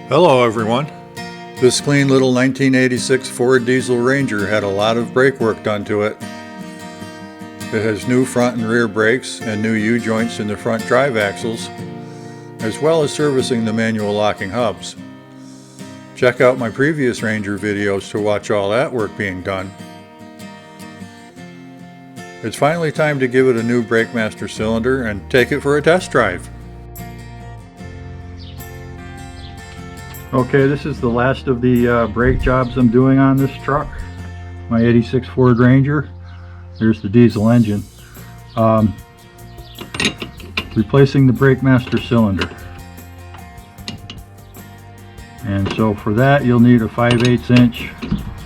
Hello everyone. This clean little 1986 Ford Diesel Ranger had a lot of brake work done to it. It has new front and rear brakes and new U-joints in the front drive axles, as well as servicing the manual locking hubs. Check out my previous Ranger videos to watch all that work being done. It's finally time to give it a new brake master cylinder and take it for a test drive. Okay, this is the last of the brake jobs I'm doing on this truck, my 86 Ford Ranger. There's the diesel engine. Replacing the brake master cylinder. And so for that you'll need a 5/8 inch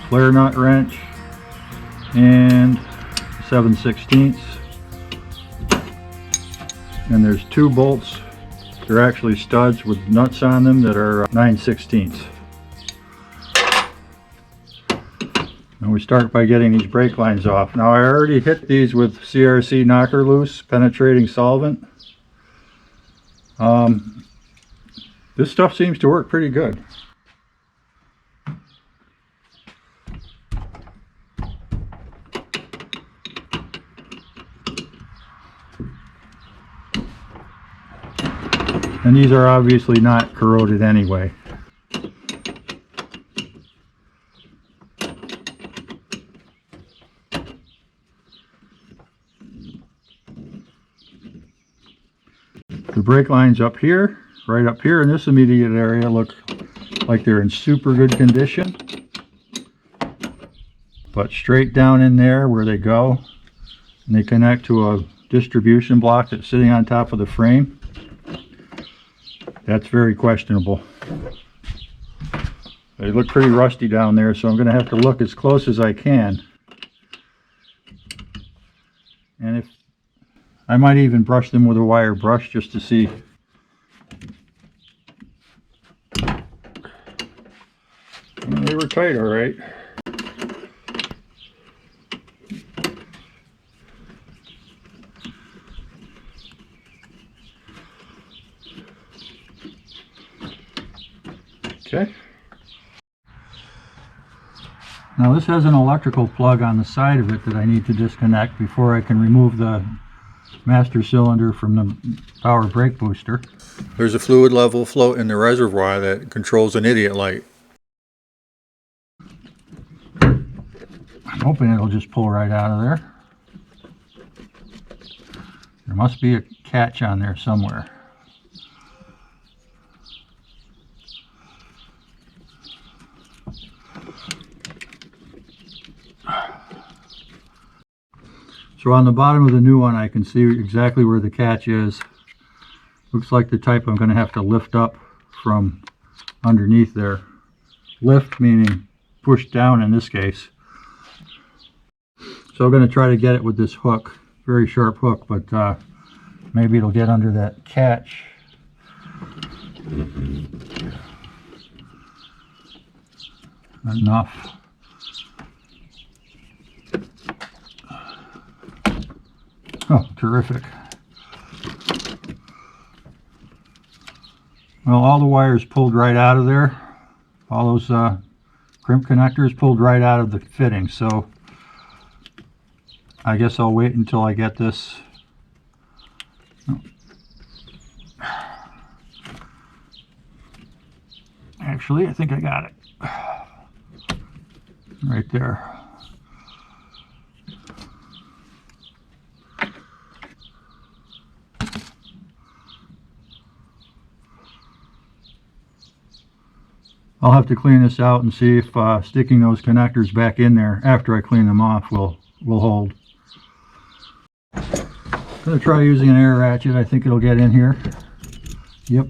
flare nut wrench and 7/16. And there's two bolts. They're actually studs with nuts on them that are 9/16. And we start by getting these brake lines off. Now I already hit these with CRC knocker loose penetrating solvent. This stuff seems to work pretty good. And these are obviously not corroded anyway. The brake lines up here, right up here in this immediate area, look like they're in super good condition. But straight down in there where they go, and they connect to a distribution block that's sitting on top of the frame, that's very questionable. They look pretty rusty down there, so I'm going to have to look as close as I can. And if I might even brush them with a wire brush just to see. Well, they were tight, all right. Okay. Now this has an electrical plug on the side of it that I need to disconnect before I can remove the master cylinder from the power brake booster. There's a fluid level float in the reservoir that controls an idiot light. I'm hoping it'll just pull right out of there. There must be a catch on there somewhere. So on the bottom of the new one I can see exactly where the catch is. Looks like the type I'm going to have to lift up from underneath there. Lift meaning push down in this case. So I'm going to try to get it with this hook. Very sharp hook, but maybe it'll get under that catch. Enough. Oh, terrific. Well, all the wires pulled right out of there. All those crimp connectors pulled right out of the fitting. So I guess I'll wait until I get this. Oh. Actually, I think I got it. Right there. I'll have to clean this out and see if sticking those connectors back in there after I clean them off will hold. I'm going to try using an air ratchet. I think it'll get in here. Yep.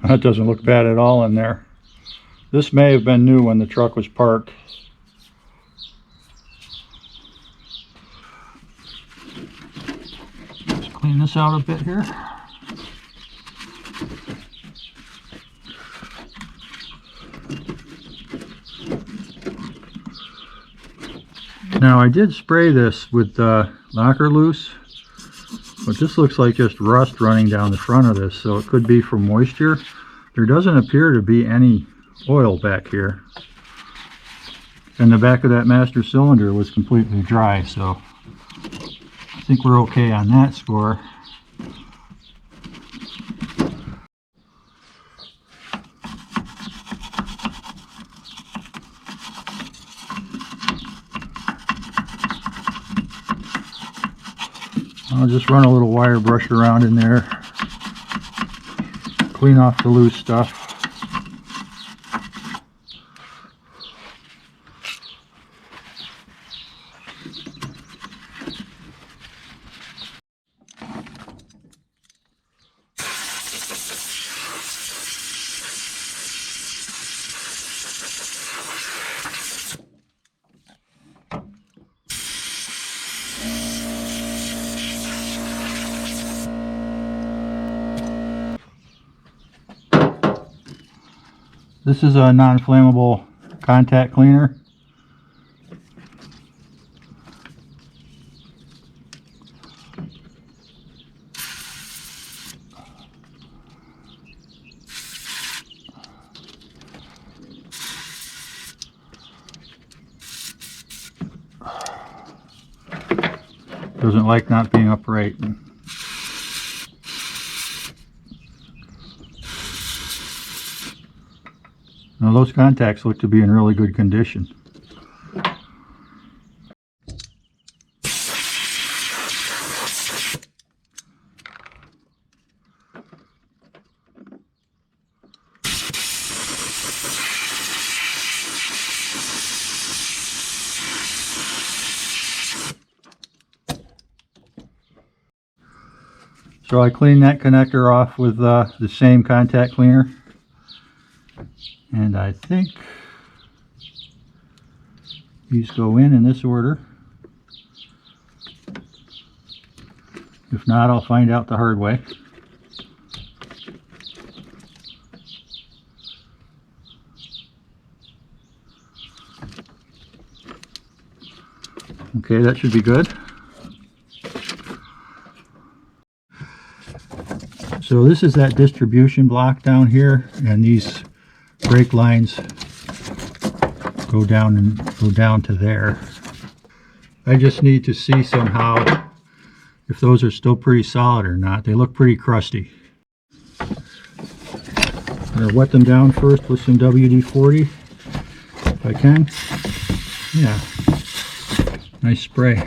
That doesn't look bad at all in there. This may have been new when the truck was parked. Let's clean this out a bit here. Now I did spray this with locker loose, but this looks like just rust running down the front of this, so it could be from moisture. There doesn't appear to be any oil back here, and the back of that master cylinder was completely dry, so I think we're okay on that score. I'll just run a little wire brush around in there, clean off the loose stuff. This is a non-flammable contact cleaner. Doesn't like not being upright. Now those contacts look to be in really good condition. So I cleaned that connector off with the same contact cleaner. And I think these go in this order. If not, I'll find out the hard way. Okay, that should be good. So this is that distribution block down here, and these brake lines go down to there. I just need to see somehow if those are still pretty solid or not. They look pretty crusty. I'm going to wet them down first with some WD-40 if I can. Yeah, nice spray.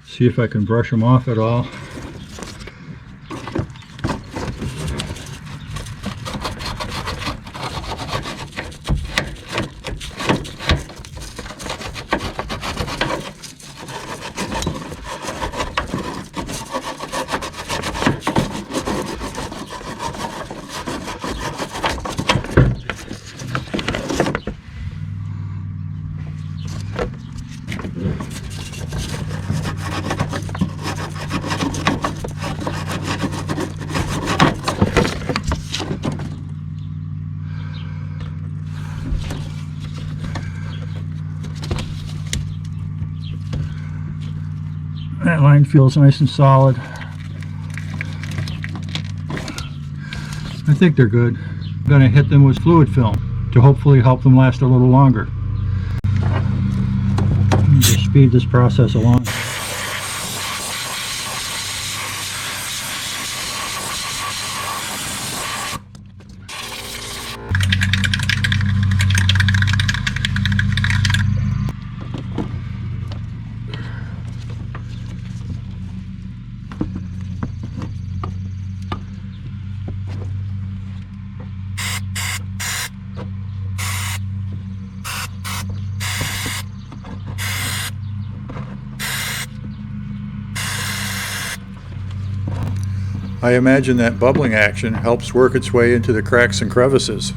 See if I can brush them off at all. That line feels nice and solid. I think they're good. I'm going to hit them with fluid film to hopefully help them last a little longer. Just speed this process along. I imagine that bubbling action helps work its way into the cracks and crevices.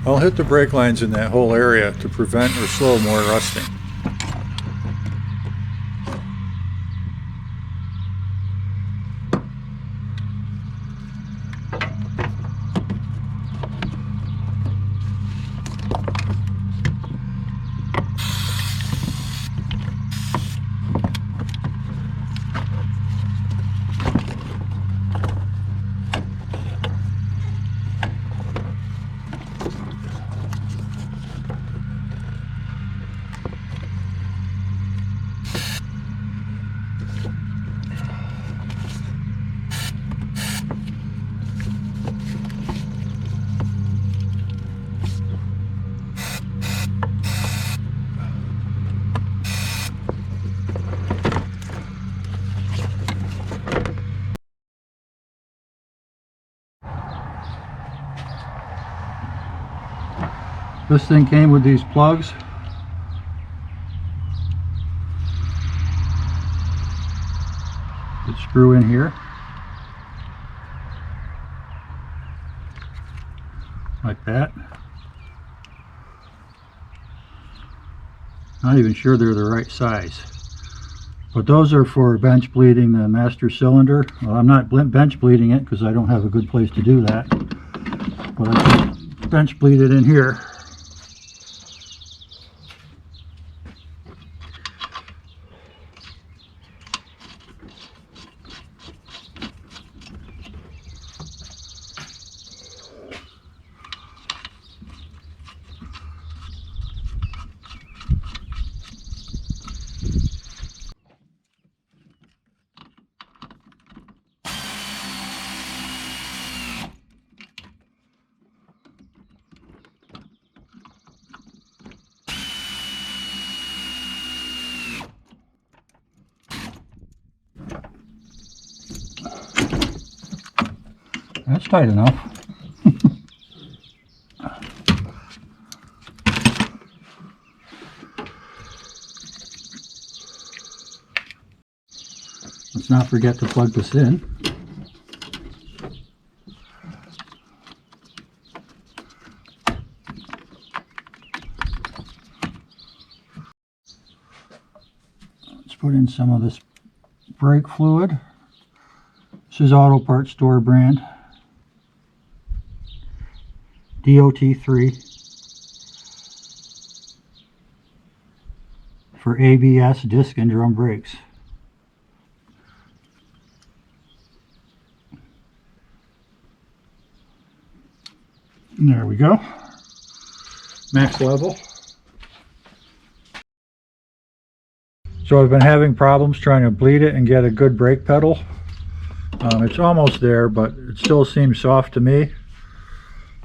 I'll hit the brake lines in that whole area to prevent or slow more rusting. This thing came with these plugs. That screw in here. Like that. Not even sure they're the right size. But those are for bench bleeding the master cylinder. Well, I'm not bench bleeding it because I don't have a good place to do that. But I can bench bleed it in here. That's tight enough. Let's not forget to plug this in. Let's put in some of this brake fluid. This is Auto Parts Store brand. DOT3 for ABS disc and drum brakes. And there we go. Max level. So I've been having problems trying to bleed it and get a good brake pedal. It's almost there, but it still seems soft to me.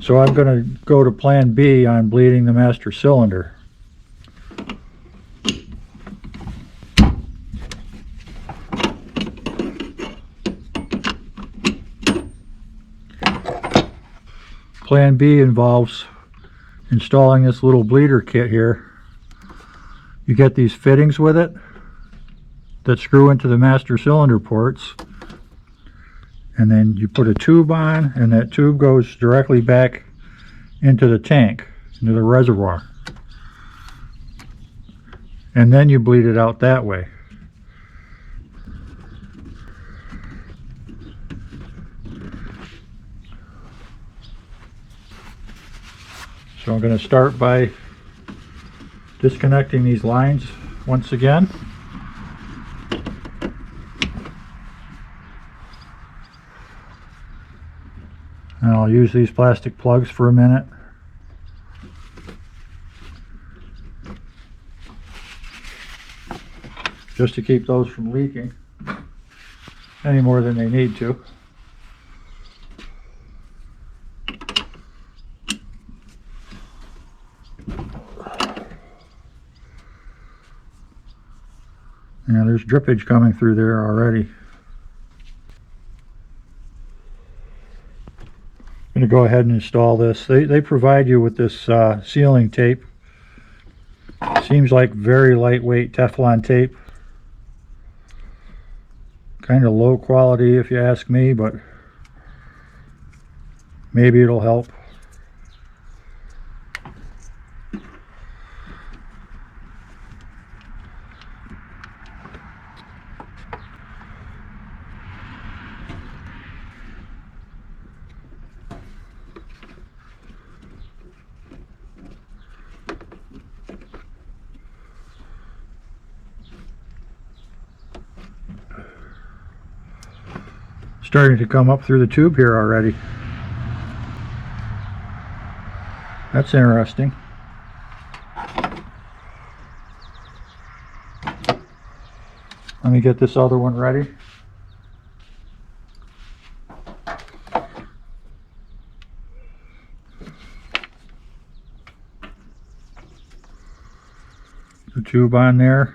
So I'm going to go to plan B on bleeding the master cylinder. Plan B involves installing this little bleeder kit here. You get these fittings with it that screw into the master cylinder ports. And then you put a tube on, and that tube goes directly back into the tank, into the reservoir. And then you bleed it out that way. So I'm going to start by disconnecting these lines once again. And I'll use these plastic plugs for a minute. Just to keep those from leaking any more than they need to. there's drippage coming through there already. I'm going to go ahead and install this. They provide you with this sealing tape. Seems like very lightweight Teflon tape. Kind of low quality if you ask me, but maybe it'll help. Starting to come up through the tube here already. That's interesting. Let me get this other one ready. The tube on there.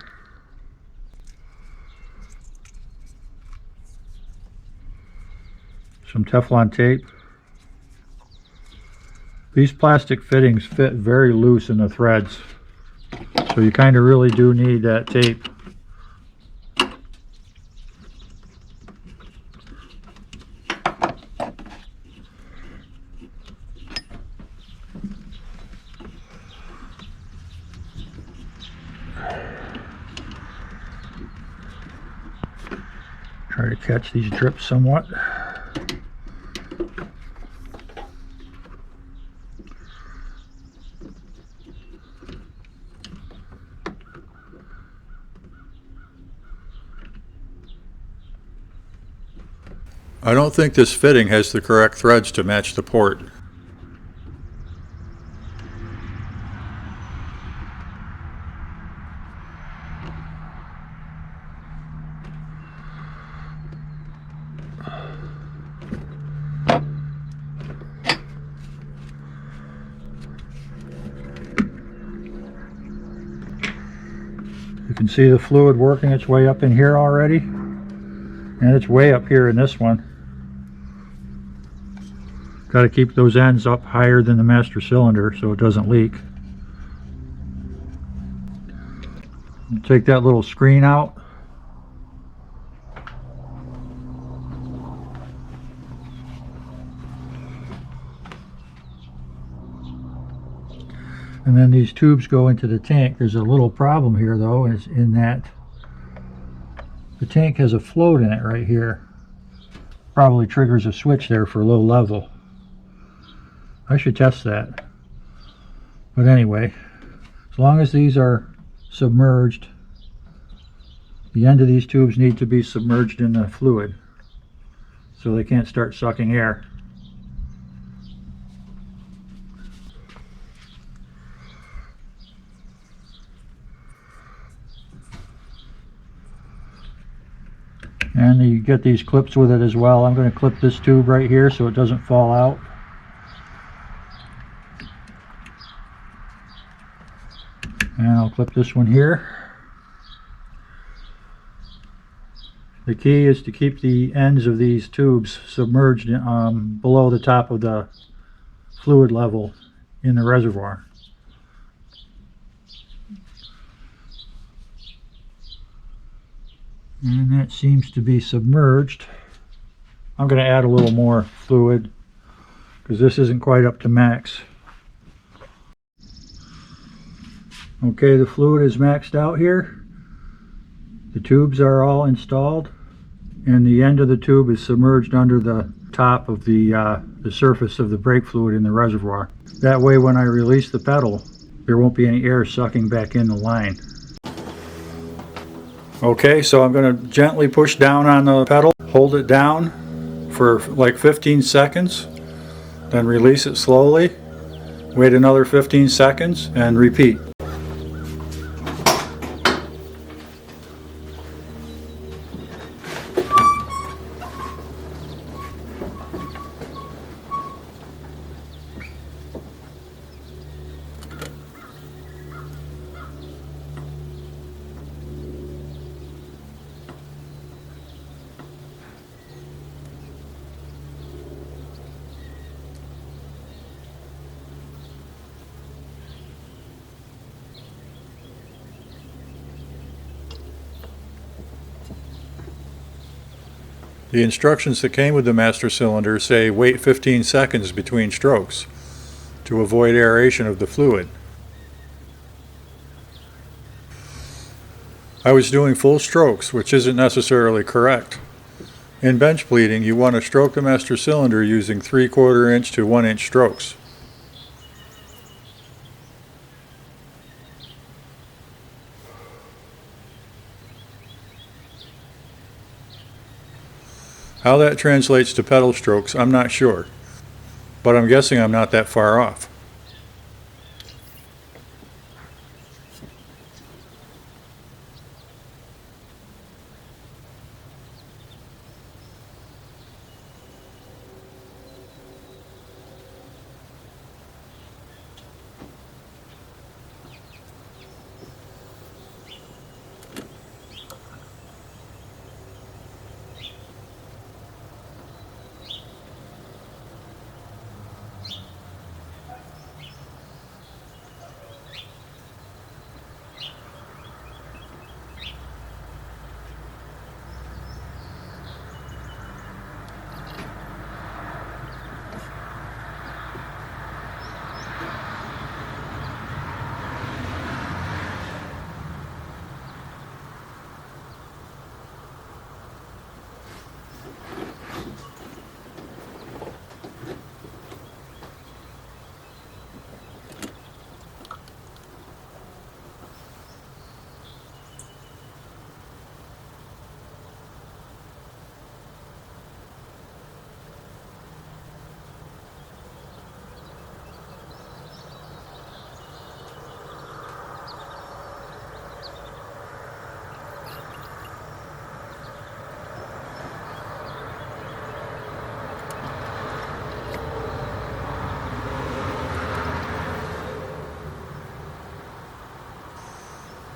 Some Teflon tape. These plastic fittings fit very loose in the threads, so you kind of really do need that tape. Try to catch these drips somewhat. I don't think this fitting has the correct threads to match the port. You can see the fluid working its way up in here already, and it's way up here in this one. Got to keep those ends up higher than the master cylinder so it doesn't leak. Take that little screen out. And then these tubes go into the tank. There's a little problem here though, is in that the tank has a float in it right here. Probably triggers a switch there for low level. I should test that. But anyway, as long as these are submerged, the end of these tubes need to be submerged in the fluid so they can't start sucking air. And you get these clips with it as well. I'm going to clip this tube right here so it doesn't fall out. And I'll clip this one here. The key is to keep the ends of these tubes submerged below the top of the fluid level in the reservoir. And that seems to be submerged. I'm going to add a little more fluid because this isn't quite up to max. Okay, the fluid is maxed out here. The tubes are all installed, and the end of the tube is submerged under the top of the surface of the brake fluid in the reservoir. That way, when I release the pedal, there won't be any air sucking back in the line. Okay, so I'm going to gently push down on the pedal, hold it down for like 15 seconds, then release it slowly, wait another 15 seconds, and repeat. The instructions that came with the master cylinder say wait 15 seconds between strokes to avoid aeration of the fluid. I was doing full strokes, which isn't necessarily correct. In bench bleeding, you want to stroke the master cylinder using 3/4 inch to 1 inch strokes. How that translates to pedal strokes, I'm not sure, but I'm guessing I'm not that far off.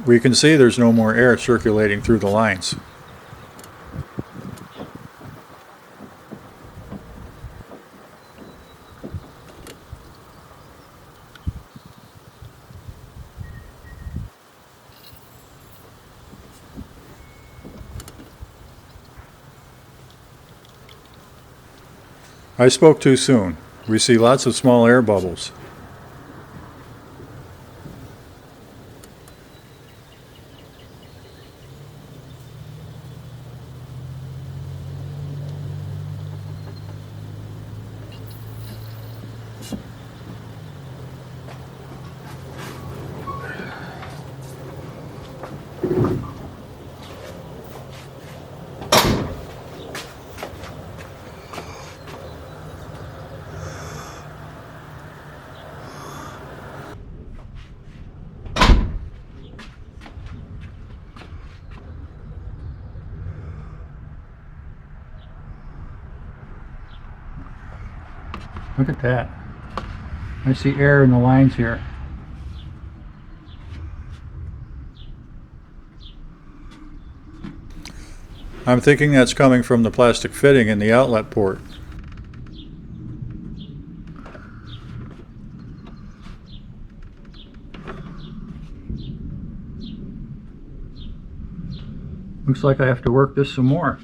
We can see there's no more air circulating through the lines. I spoke too soon. We see lots of small air bubbles. Look at that. I see air in the lines here. I'm thinking that's coming from the plastic fitting in the outlet port. Looks like I have to work this some more.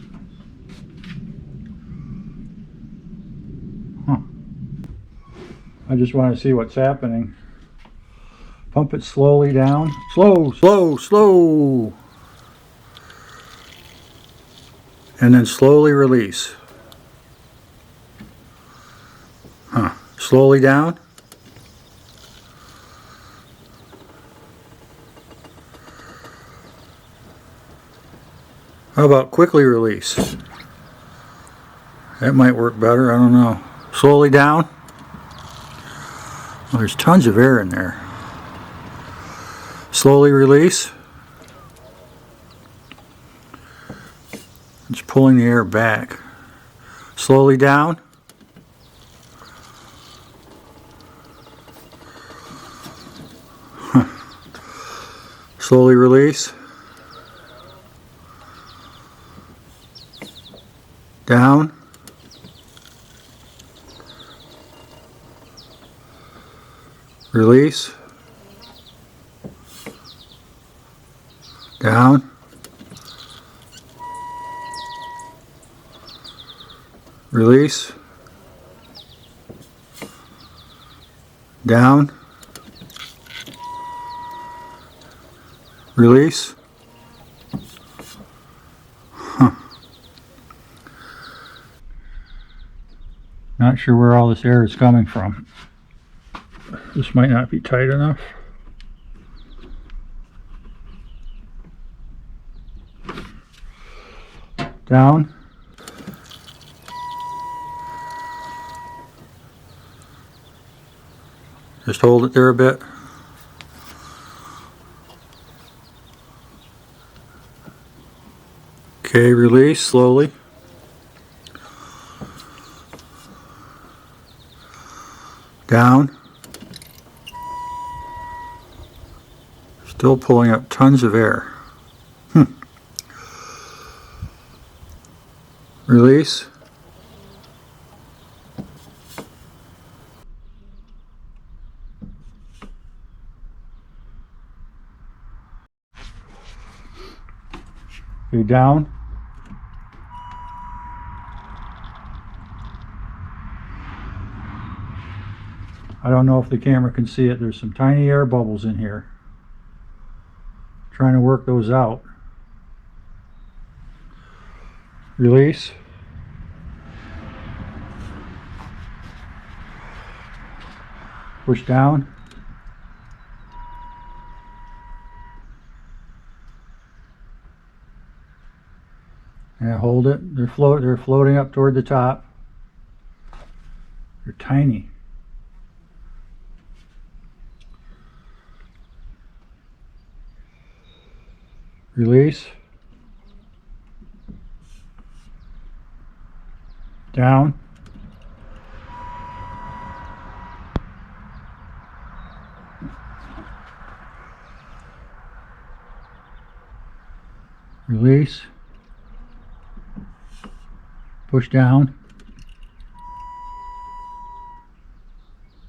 I just want to see what's happening. Pump it slowly down. Slow, slow, slow. And then slowly release. Slowly down. How about quickly release? That might work better, I don't know. Slowly down. Well, there's tons of air in there. Slowly release. It's pulling the air back. Slowly down. Slowly release. Down. Release. Down. release, down, release. Not sure where all this air is coming from. This might not be tight enough. Down. Just hold it there a bit. Okay, release slowly. Down. Still pulling up tons of air. Release. Okay, down. I don't know if the camera can see it. There's some tiny air bubbles in here. Trying to work those out. Release. Push down. And hold it. They're floating up toward the top. They're tiny. Release. Down. Release. Push down.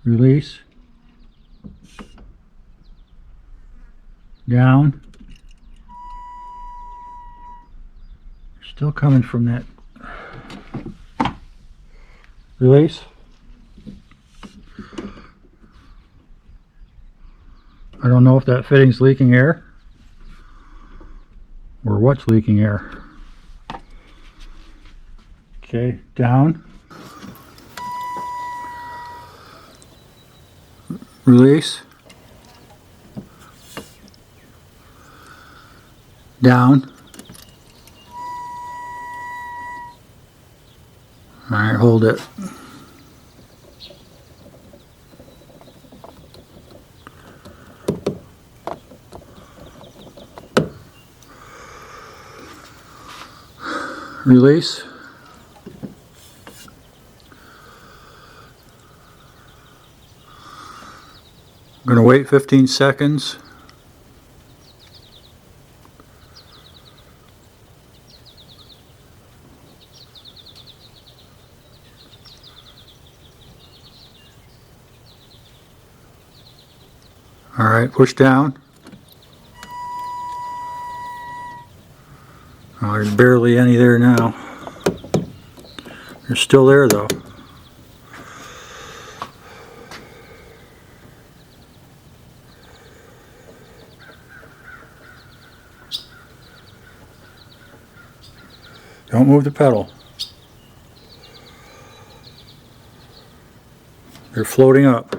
Release. Down. Still coming from that. Release. I don't know if that fitting's leaking air or what's leaking air. Okay, down. Release. Down. All right, hold it. Release. I'm going to wait 15 seconds. All right, push down. Oh, there's barely any there now. They're still there though. Don't move the pedal. They're floating up.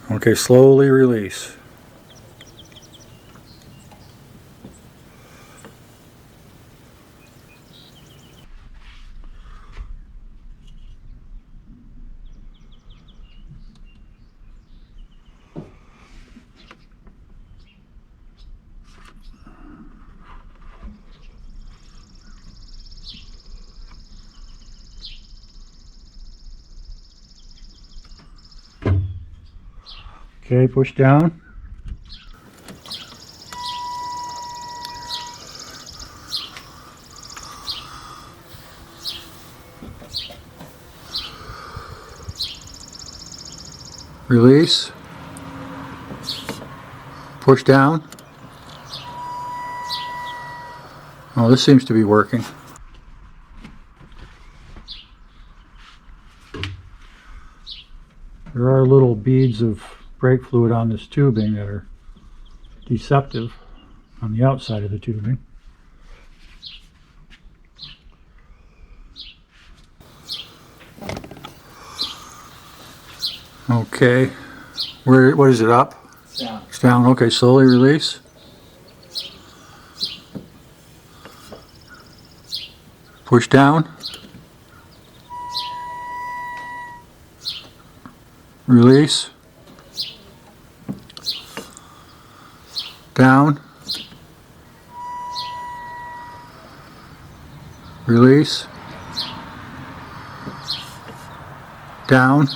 Okay, slowly release. Okay, push down. Release. Push down. Oh, this seems to be working. There are little beads of brake fluid on this tubing that are deceptive on the outside of the tubing. Okay, what is it, up? It's down. It's down, okay, slowly release. Push down. Release. Down. Release. Down.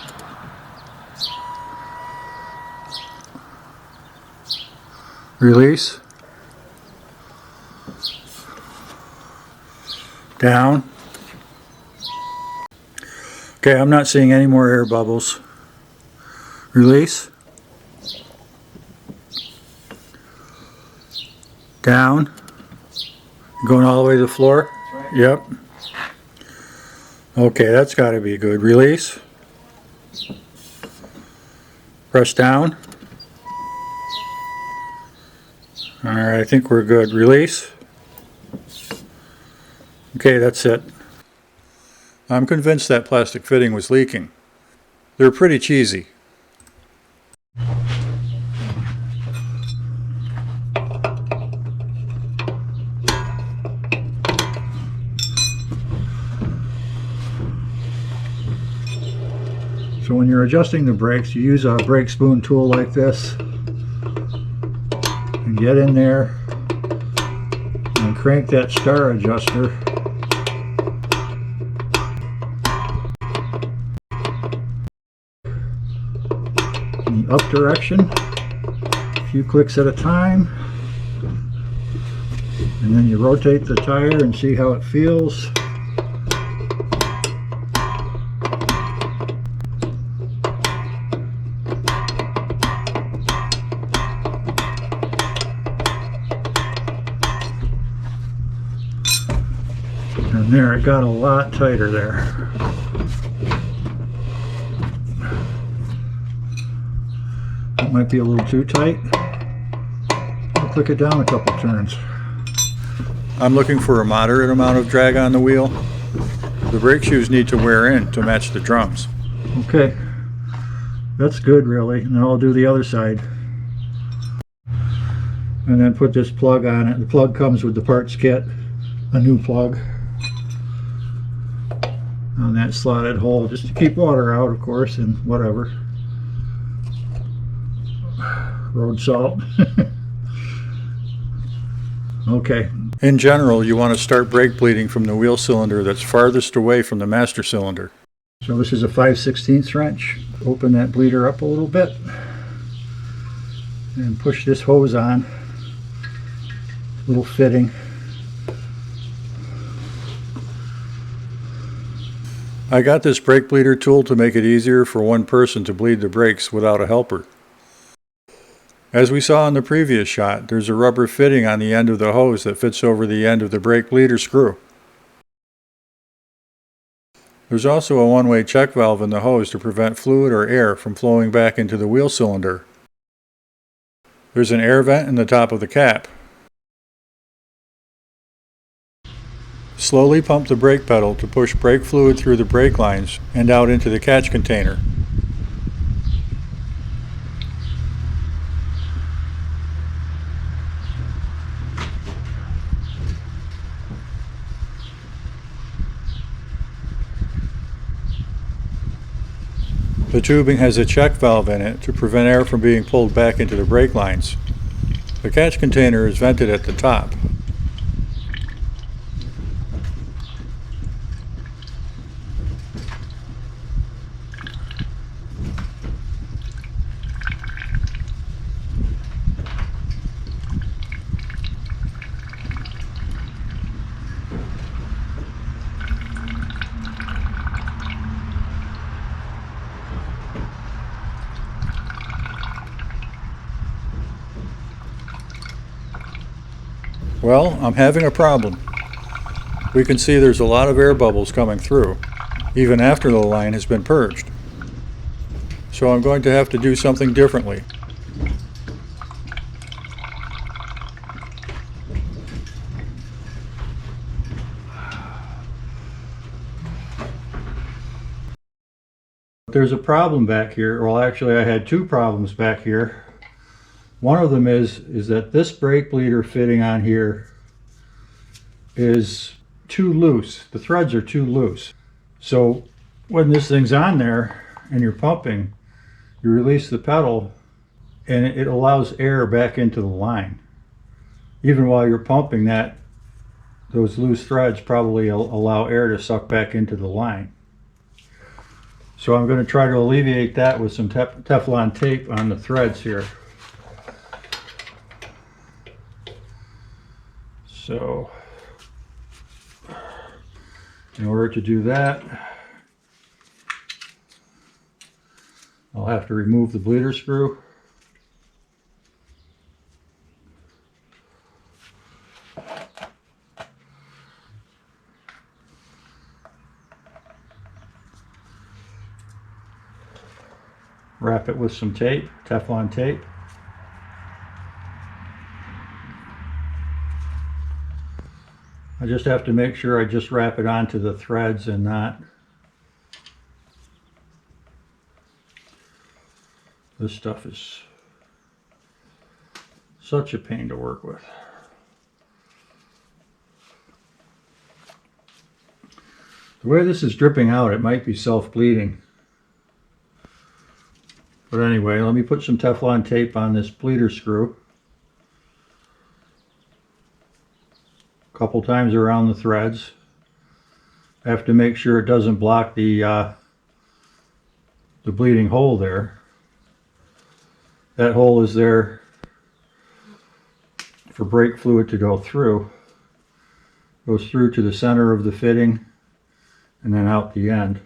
Release. Down. Okay, I'm not seeing any more air bubbles. Release. Down. Going all the way to the floor? Right. Yep. Okay, that's got to be good. Release. Press down. Alright, I think we're good. Release. Okay, that's it. I'm convinced that plastic fitting was leaking. They're pretty cheesy. So when you're adjusting the brakes, you use a brake spoon tool like this and get in there and crank that star adjuster in the up direction, a few clicks at a time, and then you rotate the tire and see how it feels. And there, it got a lot tighter there. That might be a little too tight. I'll click it down a couple turns. I'm looking for a moderate amount of drag on the wheel. The brake shoes need to wear in to match the drums. Okay, that's good really. Now I'll do the other side. And then put this plug on it. The plug comes with the parts kit, a new plug on that slotted hole, just to keep water out, of course, and whatever. Road salt. Okay. In general, you want to start brake bleeding from the wheel cylinder that's farthest away from the master cylinder. So this is a 5/16 wrench. Open that bleeder up a little bit and push this hose on. Little fitting. I got this brake bleeder tool to make it easier for one person to bleed the brakes without a helper. As we saw in the previous shot, there's a rubber fitting on the end of the hose that fits over the end of the brake bleeder screw. There's also a one-way check valve in the hose to prevent fluid or air from flowing back into the wheel cylinder. There's an air vent in the top of the cap. Slowly pump the brake pedal to push brake fluid through the brake lines and out into the catch container. The tubing has a check valve in it to prevent air from being pulled back into the brake lines. The catch container is vented at the top. Well, I'm having a problem. We can see there's a lot of air bubbles coming through, even after the line has been purged. So I'm going to have to do something differently. There's a problem back here. Well, actually I had two problems back here. One of them is that this brake bleeder fitting on here is too loose. The threads are too loose. So when this thing's on there and you're pumping, you release the pedal and it allows air back into the line. Even while you're pumping, those loose threads probably allow air to suck back into the line. So I'm going to try to alleviate that with some Teflon tape on the threads here. So in order to do that, I'll have to remove the bleeder screw. Wrap it with some tape, Teflon tape. I just have to make sure I just wrap it onto the threads and not this stuff is such a pain to work with. The way this is dripping out, it might be self-bleeding. But anyway, let me put some Teflon tape on this bleeder screw. A couple times around the threads. I have to make sure it doesn't block the bleeding hole there. That hole is there for brake fluid to go through. Goes through to the center of the fitting and then out the end.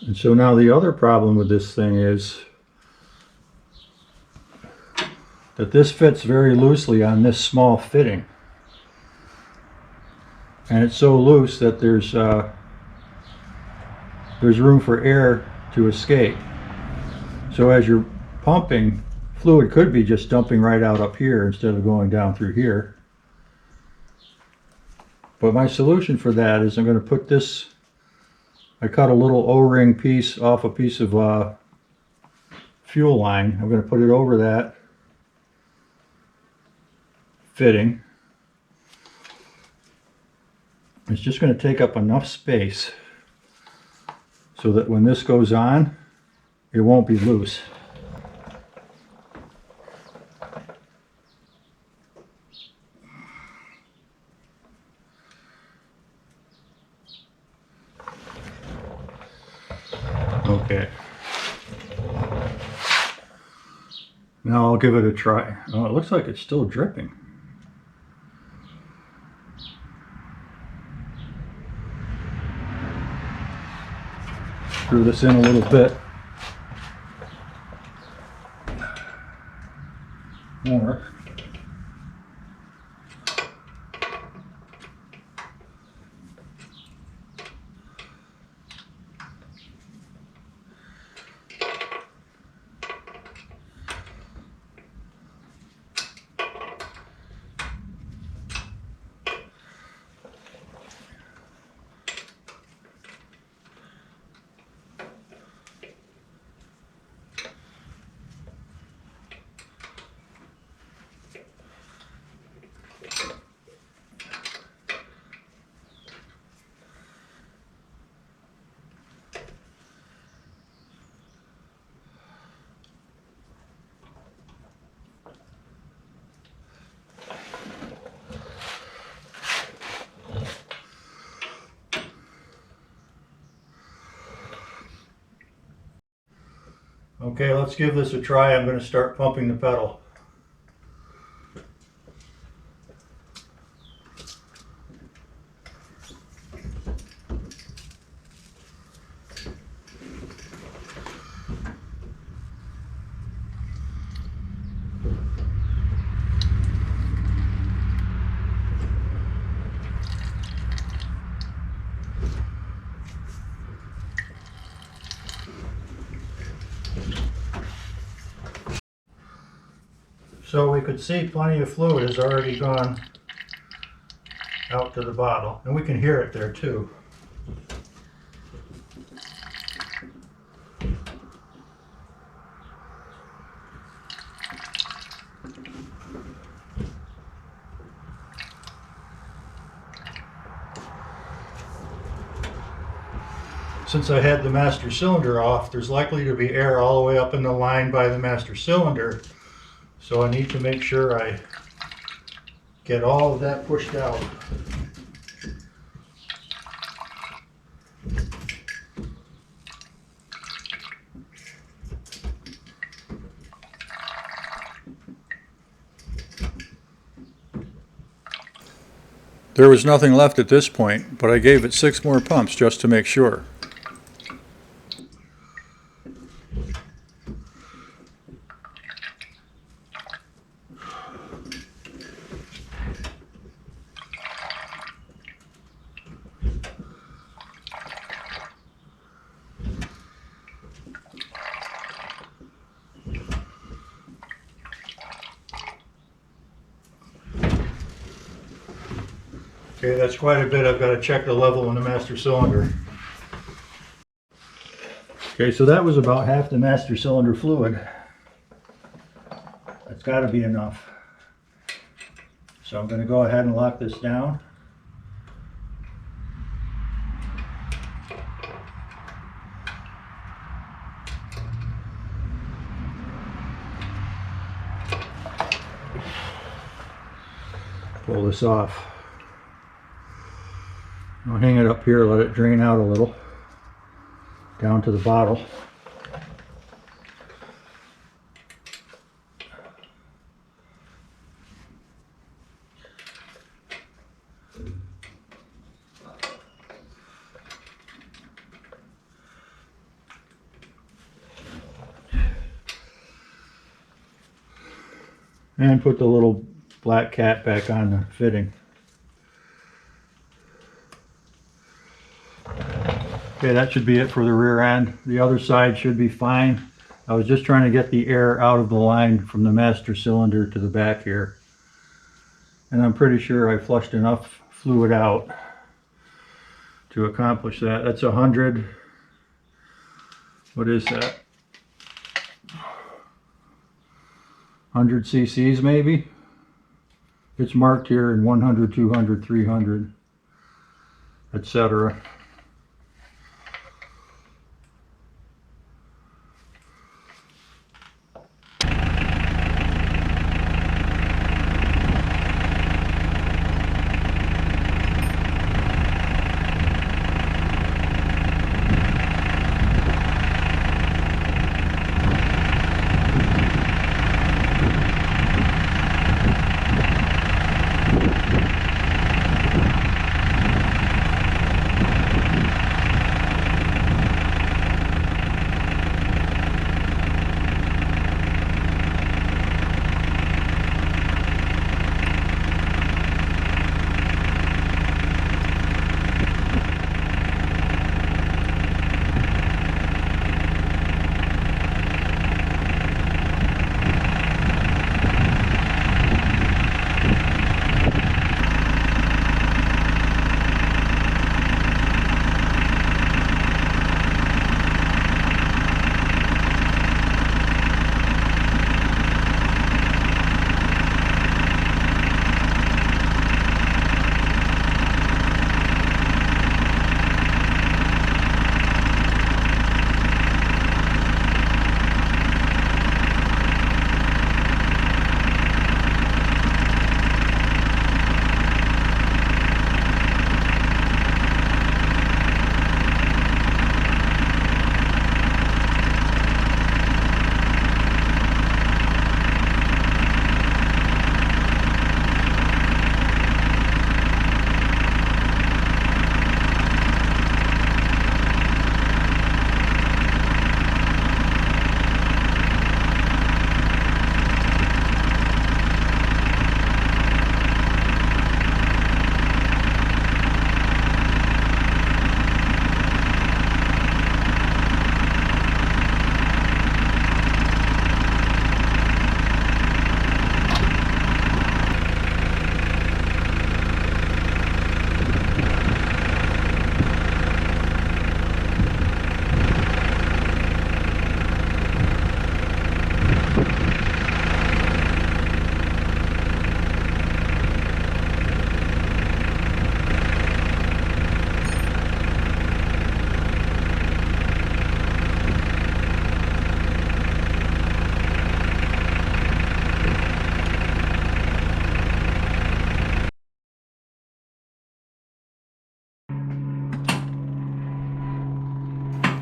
And so now the other problem with this thing is that this fits very loosely on this small fitting. And it's so loose that there's room for air to escape. So as you're pumping, fluid could be just dumping right out up here instead of going down through here. But my solution for that is I'm going to put this, I cut a little O-ring piece off a piece of fuel line. I'm going to put it over that fitting. It's just going to take up enough space so that when this goes on, it won't be loose. Okay. Now I'll give it a try. Oh, it looks like it's still dripping. Screw this in a little bit more. Okay, let's give this a try. I'm going to start pumping the pedal. So we could see plenty of fluid has already gone out to the bottle, and we can hear it there too. Since I had the master cylinder off, there's likely to be air all the way up in the line by the master cylinder. So I need to make sure I get all of that pushed out. There was nothing left at this point, but I gave it 6 more pumps just to make sure. Okay, that's quite a bit. I've got to check the level in the master cylinder. Okay, so that was about half the master cylinder fluid. That's got to be enough. So I'm going to go ahead and lock this down. Pull this off. I'll hang it up here, let it drain out a little down to the bottle. And put the little black cap back on the fitting. Okay, that should be it for the rear end. The other side should be fine. I was just trying to get the air out of the line from the master cylinder to the back here. And I'm pretty sure I flushed enough fluid out to accomplish that. That's 100, what is that? 100 cc's maybe? It's marked here in 100, 200, 300, etc.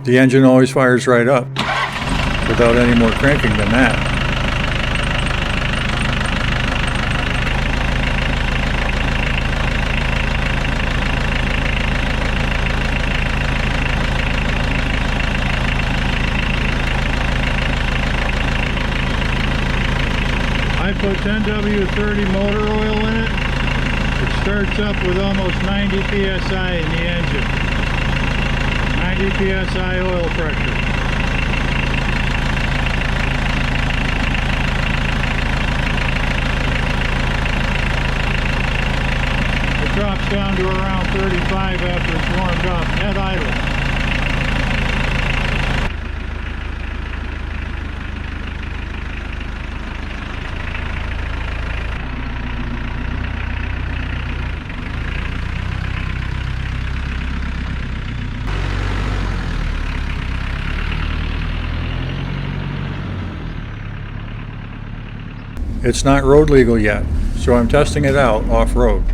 The engine always fires right up without any more cranking than that. I put 10W30 motor oil in it. It starts up with almost 90 psi in the engine. 90 psi oil pressure. It drops down to around 35 after it's warmed up, at idle. It's not road legal yet, so I'm testing it out off-road.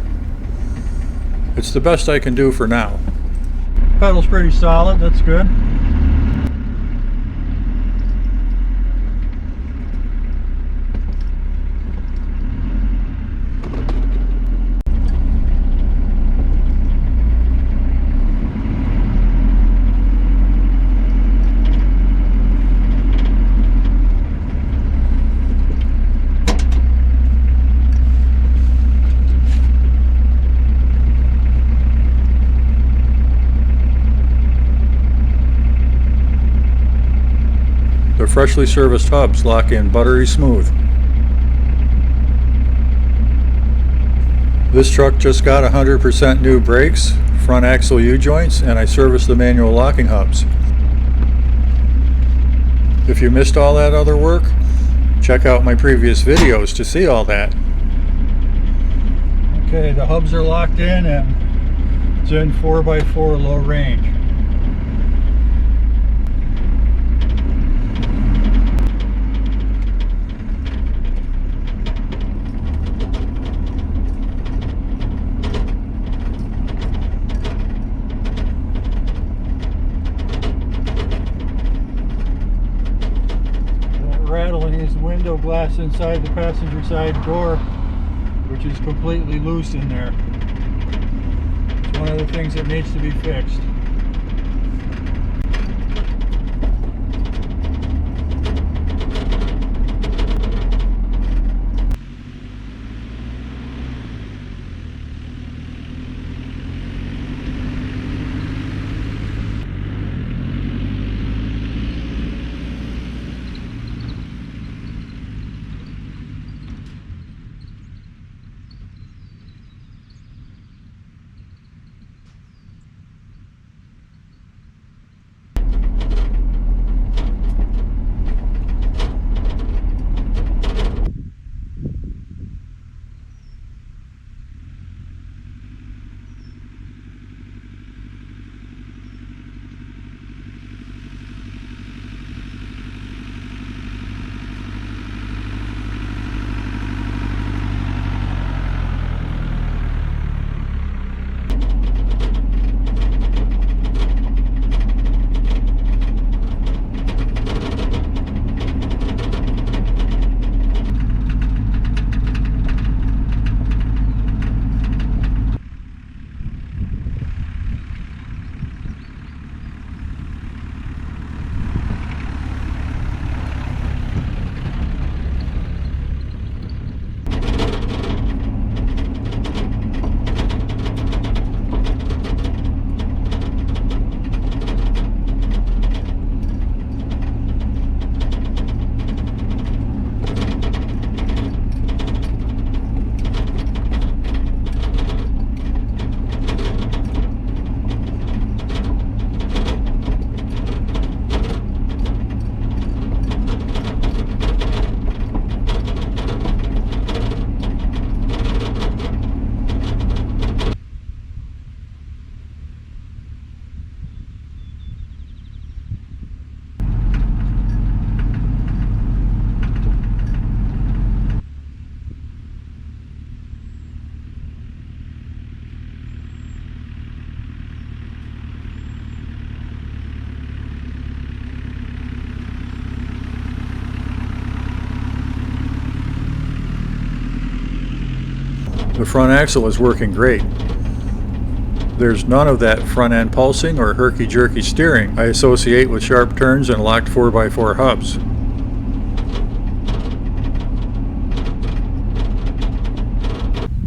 It's the best I can do for now. Pedal's pretty solid, that's good. The freshly serviced hubs lock in buttery smooth. This truck just got 100% new brakes, front axle U-joints, and I serviced the manual locking hubs. If you missed all that other work, check out my previous videos to see all that. Okay, the hubs are locked in and it's in 4x4 low range. Rattling is the window glass inside the passenger side door, which is completely loose in there. It's one of the things that needs to be fixed. front axle is working great. There's none of that front end pulsing or herky-jerky steering I associate with sharp turns and locked 4x4 hubs.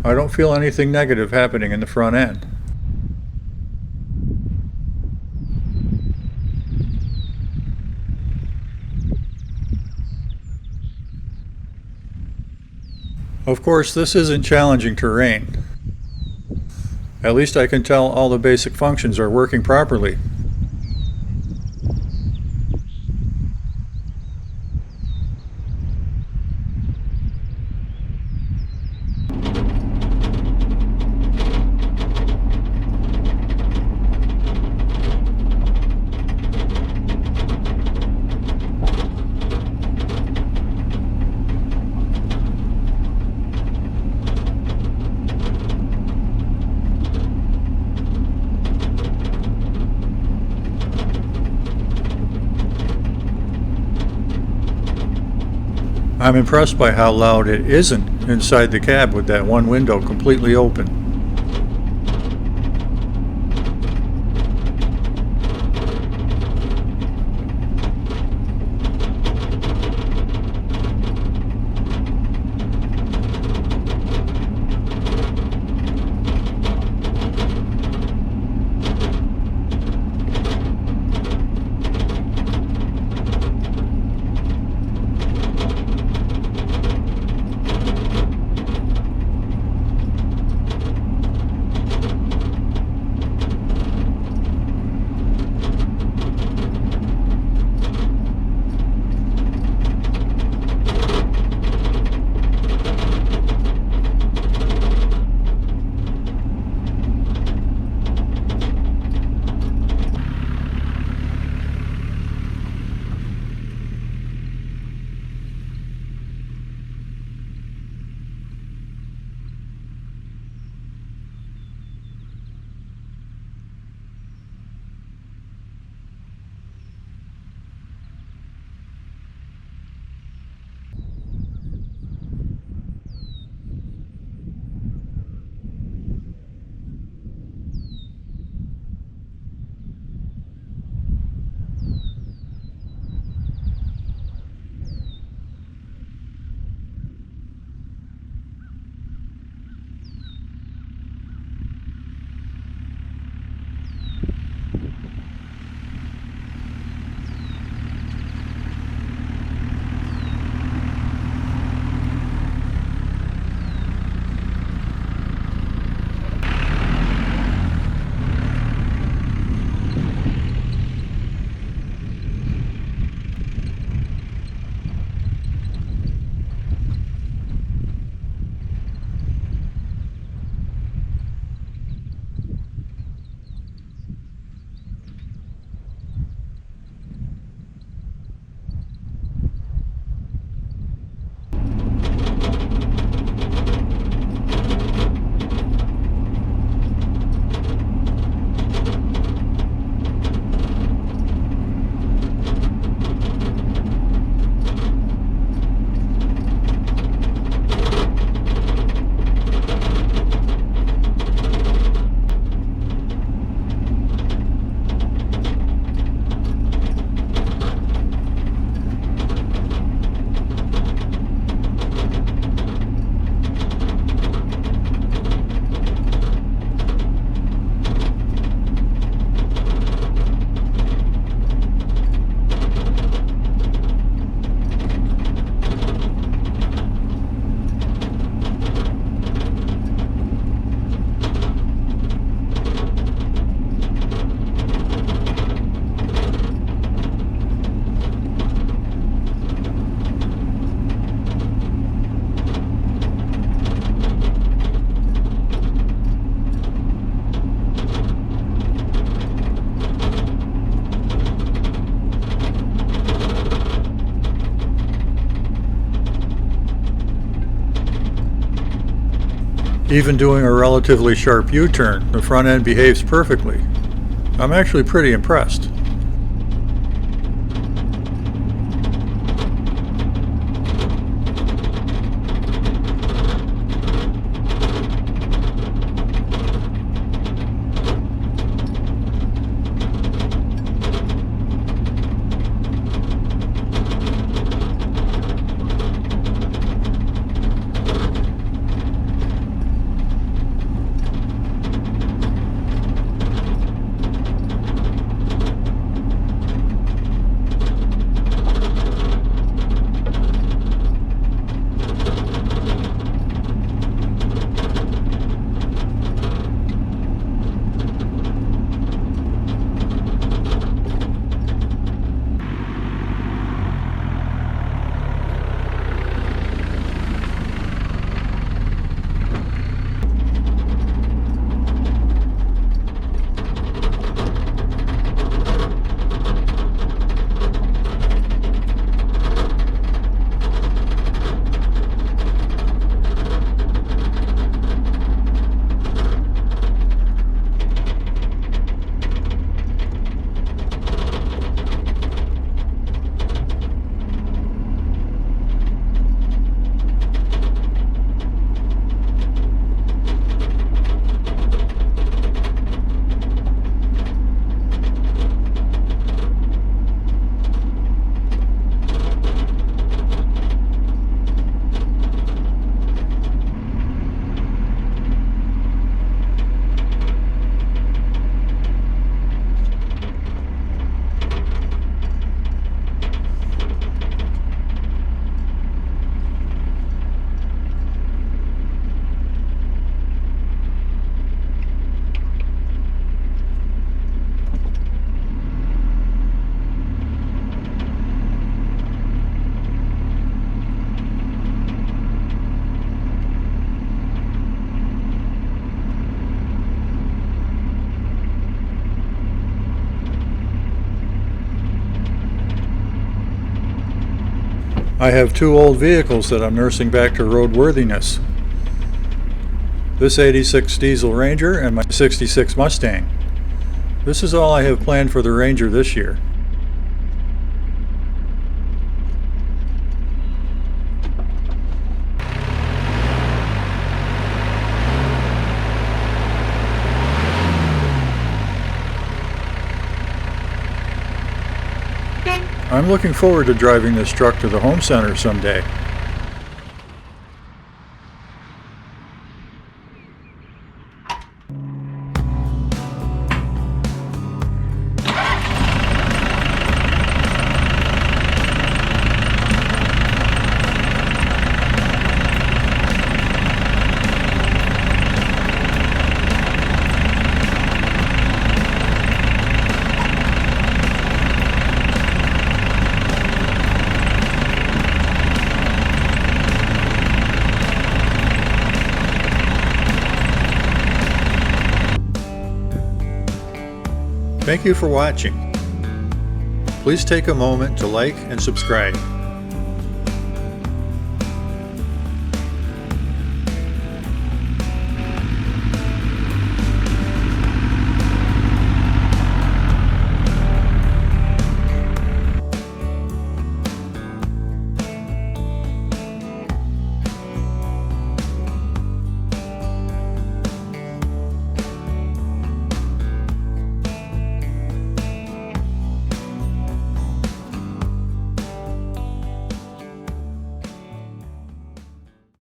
I don't feel anything negative happening in the front end. Of course, this isn't challenging terrain. At least I can tell all the basic functions are working properly. I'm impressed by how loud it isn't inside the cab with that one window completely open. Even doing a relatively sharp U-turn, the front end behaves perfectly. I'm actually pretty impressed. I have two old vehicles that I'm nursing back to roadworthiness. This 86 diesel Ranger and my 66 Mustang. This is all I have planned for the Ranger this year. I'm looking forward to driving this truck to the home center someday. Thank you for watching. Please take a moment to like and subscribe.